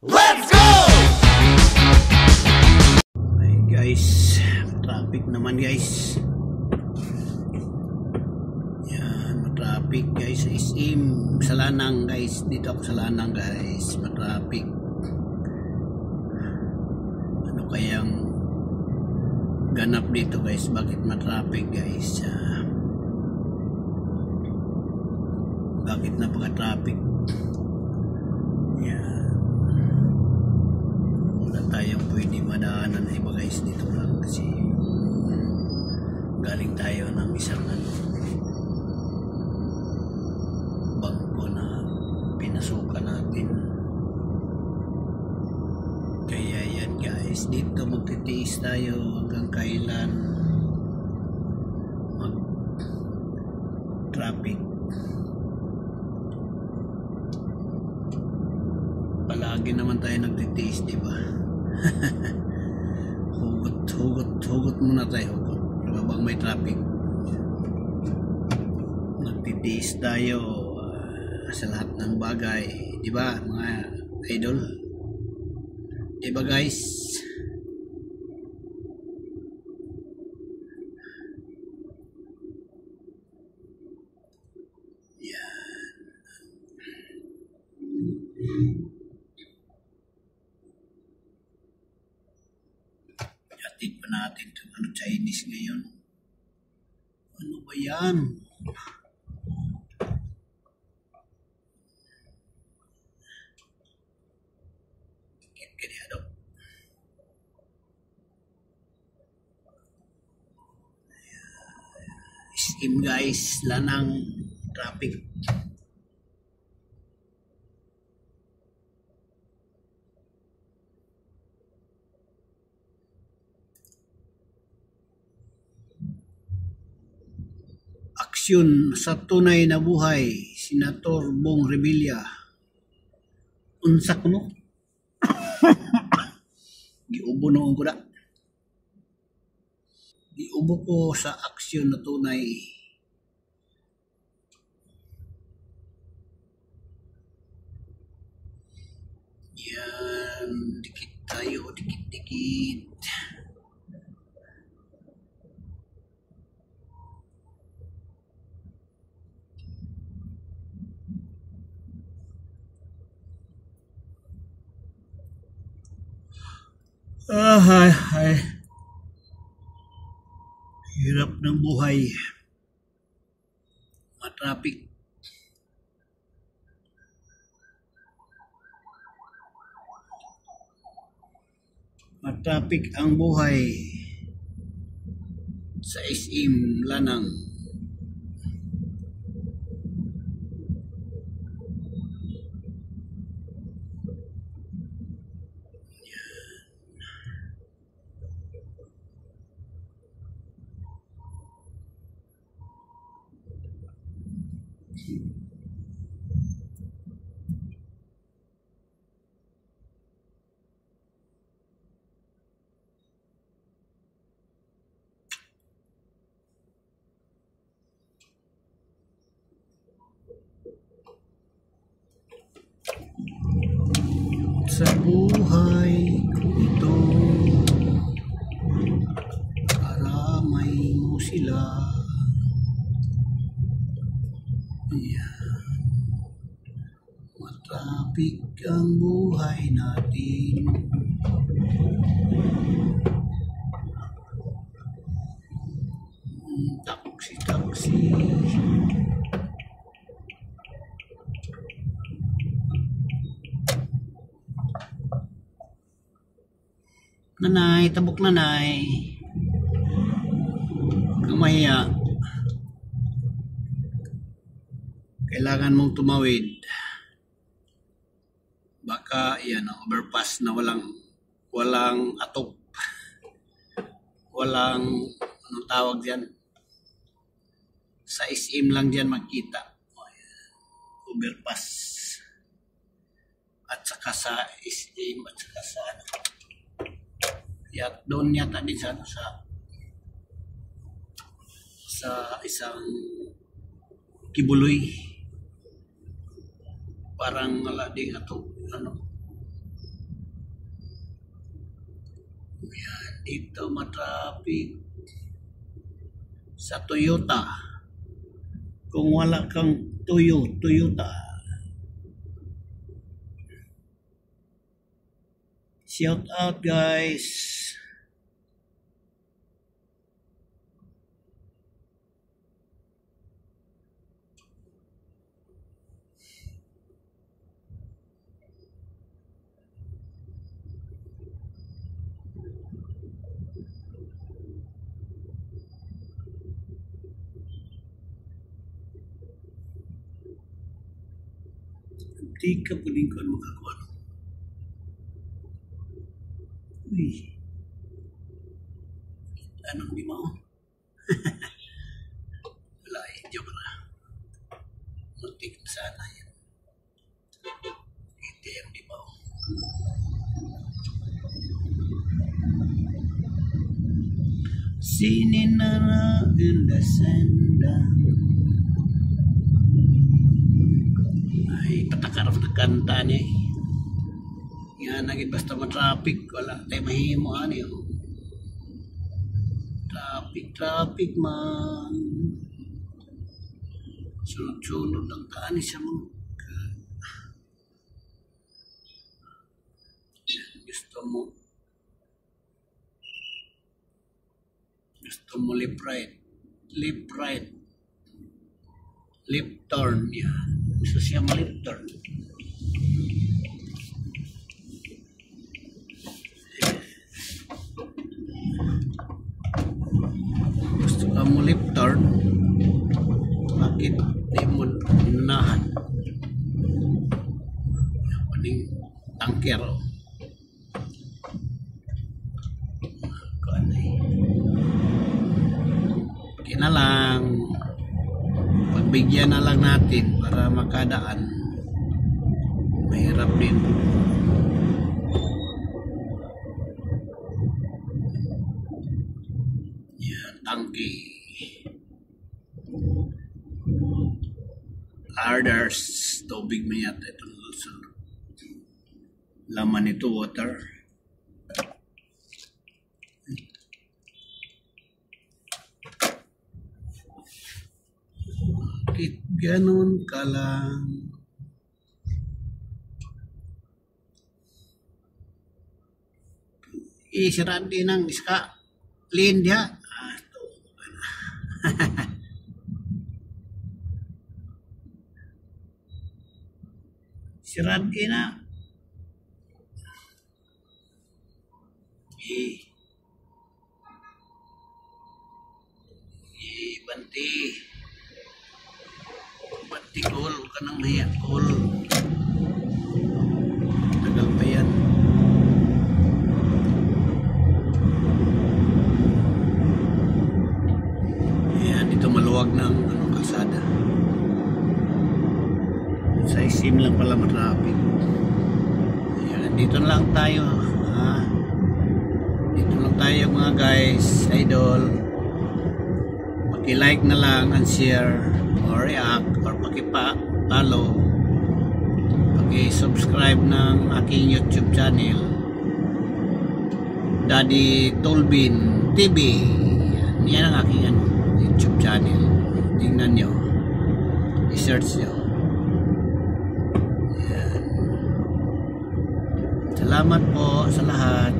Let's go! Ay guys, traffic naman guys. Yan, traffic guys. SM sa Lanang guys. Dito ako sa Lanang guys. Traffic. Ano kayang ganap dito guys? Bakit matraffic guys? Bakit napaka-traffic? Yan. Wala tayong pwede madaanan na iba guys, dito lang kasi galing tayo ng isang bangko na pinasukan natin. Kaya yan guys, dito magtitiis tayo hanggang kailan mag traffic. Palagi naman tayo nagtitiis, di ba? hugot muna tayo, hugot. Habang may traffic, nagtitiis tayo sa lahat ng bagay, di ba mga idol? Di ba guys? Yan. Atid pa natin ito. Chinese ngayon. Ano ba yan? SM guys, Lanang traffic. Aksyon sa tunay na buhay, Senator Bong Revilla. Unsa kuno? Giubo noon ko na. Giubo ko sa aksyon na tunay. Yan, dikit tayo, dikit-dikit. Ay. Hirap ng buhay. Matraffic. Matraffic ang buhay sa SM Lanang. Sa buhay ko ito, karamay mo sila. Ayan. Matraffic ang buhay natin. Taxi. Nanay, tabok nanay. Kamaya. Kailangan mong tumawid. Baka yan, overpass na walang atop. Walang, anong tawag dyan? Sa SM lang dyan makita. Overpass. At saka sa SM, at saka sa ano. Doon yata din sa isang Kibuloy. Parang wala din ato Yan, dito matraffic sa Toyota. Kung wala kang Toyota, shout out guys. Di ka pwedeng ko makakuha. Uy. Anong di mo? Wala eh, joke na. Muntik na sana yan. Hindi yung di mo. Sininara in the sandal. Ay, patakarap na kanta niya. Yan, naging basta ma-traffic. Wala tayo mahimo, ano yun. Traffic man. Sunod-sunod ang taan sa mga. Gusto mo left right. Left turn, yan. Gusto siya ma-left turn. Gusto ka mo left turn, bakit di mo inunahan? Paning tangker o. Kaya na lang, pagbigyan na lang natin para makadaan. Mahirap din. Yan, tangki. Arders, tubig mo yata ito. Laman ito, water. Bakit ganun ka lang? Isiraan din ang iska. Lindia. Ito. Siraan din na. Banti. Kol, ka nang mahiya, kol. Tagal pa yan. Ayan, dito maluwag ng kalsada. Sa isim lang pala matraffic. Ayan, dito lang tayo. Dito lang tayo mga guys, idol. Paki-like na lang and share or react or paki-follow, paki-subscribe ng aking YouTube channel, Daddy Tolbin TV. Yan ang aking YouTube channel. Tingnan nyo, i-search nyo. Yan. Salamat po sa lahat.